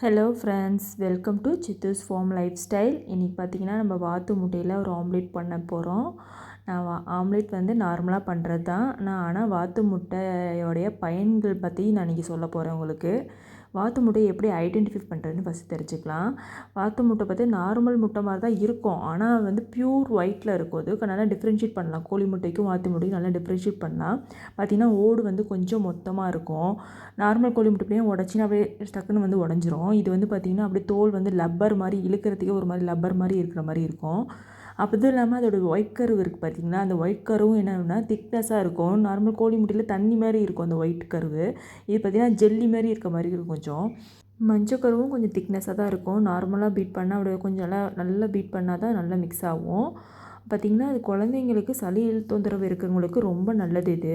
Hello friends, welcome to Chithu's farm life style. இன்றைக்கி பார்த்திங்கன்னா நம்ம வாத்து முட்டையில் ஒரு ஆம்லேட் பண்ண போகிறோம். நான் ஆம்லேட் வந்து நார்மலாக பண்ணுறது தான். ஆனால் வாத்து முட்டையோடைய பயன்கள் பற்றி நான் இன்றைக்கி சொல்ல போகிறேன் உங்களுக்கு. வாத்து முட்டையை எப்படி ஐடென்டிஃபை பண்ணுறதுன்னு ஃபஸ்ட்டு தெரிஞ்சுக்கலாம். வாத்து முட்டை பார்த்து நார்மல் முட்டை மாதிரி தான் இருக்கும், ஆனால் வந்து பியூர் ஒயிட்டில் இருக்கும். அது நல்லா டிஃப்ரென்ஷியேட் பண்ணலாம். கோழி முட்டைக்கும் வாத்து முட்டைக்கும் நல்லா டிஃப்ரென்ஷியேட் பண்ணலாம். பார்த்திங்கன்னா ஓடு வந்து கொஞ்சம் மொத்தமாக இருக்கும். நார்மல் கோழி முட்டையும் உடச்சினா அப்படியே டக்குன்னு வந்து உடஞ்சிரும். இது வந்து பார்த்திங்கன்னா அப்படியே தோல் வந்து லப்பர் மாதிரி இழுக்கிறதுக்கே ஒரு மாதிரி லப்பர் மாதிரி இருக்கிற மாதிரி இருக்கும். அதுவும் இல்லாமல் அதோடய ஒயிட் கருவு இருக்குது பார்த்திங்கன்னா, அந்த ஒயிட் கருவும் என்னன்னா திக்னஸாக இருக்கும். நார்மல் கோழி முட்டையில் தண்ணி மாதிரி இருக்கும் அந்த ஒயிட் கருவு. இது பார்த்திங்கன்னா ஜெல்லி மாதிரி இருக்க மாதிரி இருக்கும். கொஞ்சம் மஞ்சள் கருவும் கொஞ்சம் திக்னஸாக தான் இருக்கும். நார்மலாக பீட் பண்ணால் அப்படியே கொஞ்சம் நல்லா பீட் பண்ணால் தான் நல்லா மிக்ஸ் ஆகும். பார்த்திங்கன்னா அது குழந்தைங்களுக்கு சளி தொந்தரவு இருக்கிறவங்களுக்கு ரொம்ப நல்லது. இது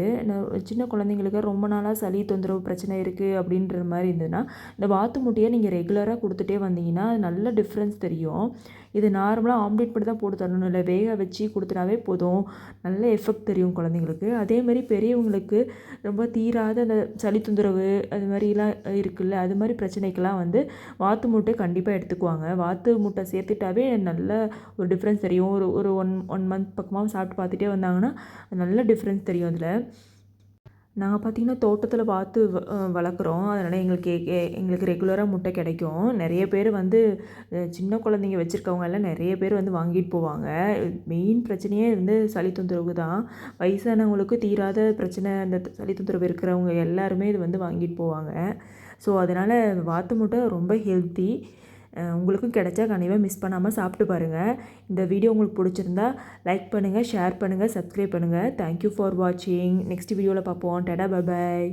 சின்ன குழந்தைங்களுக்கு ரொம்ப நாளாக சளி தொந்தரவு பிரச்சனை இருக்குது அப்படின்ற மாதிரி இருந்ததுன்னா இந்த வாத்து முட்டையை நீங்கள் ரெகுலராக கொடுத்துட்டே வந்தீங்கன்னா அது நல்ல டிஃப்ரென்ஸ் தெரியும். இது நார்மலாக ஆம்லேட் மட்டும் தான் போட்டு தரணும், இல்லை வேக வச்சு கொடுத்துட்டாவே போதும், நல்ல எஃபெக்ட் தெரியும் குழந்தைங்களுக்கு. அதேமாதிரி பெரியவங்களுக்கு ரொம்ப தீராத அந்த சளி தொந்தரவு அது மாதிரிலாம் இருக்குல்ல, அது மாதிரி பிரச்சனைக்கெல்லாம் வந்து வாத்து முட்டை கண்டிப்பாக எடுத்துக்குவாங்க. வாத்து முட்டை சேர்த்துட்டாவே நல்ல ஒரு டிஃப்ரென்ஸ் தெரியும். ஒரு ஒன் மந்த் பக்கமாக சாப்பிட்டு பார்த்துட்டே வந்தாங்கன்னா நல்ல டிஃப்ரென்ஸ் தெரியும். அதில் நாங்கள் பார்த்திங்கன்னா தோட்டத்தில் வாத்து வளர்க்குறோம். அதனால் எங்களுக்கு ரெகுலராக முட்டை கிடைக்கும். நிறைய பேர் வந்து சின்ன குழந்தைங்க வச்சுருக்கவங்க எல்லாம் நிறைய பேர் வந்து வாங்கிட்டு போவாங்க. மெயின் பிரச்சனையே வந்து சளி தொந்தரவு தான். வயசானவங்களுக்கு தீராத பிரச்சனை, அந்த சளி தொந்தரவு இருக்கிறவங்க எல்லாருமே இது வந்து வாங்கிட்டு போவாங்க. ஸோ அதனால் வாத்து முட்டை ரொம்ப ஹெல்த்தி. உங்களுக்கும் கிடைச்சா கண்டிப்பாக மிஸ் பண்ணாமல் சாப்பிட்டு பாருங்கள். இந்த வீடியோ உங்களுக்கு பிடிச்சிருந்தா லைக் பண்ணுங்கள், ஷேர் பண்ணுங்கள், சப்ஸ்கிரைப் பண்ணுங்கள். தேங்க்யூ ஃபார் வாட்சிங். நெக்ஸ்ட் வீடியோவில் பார்ப்போம். டடா, பை பாய்.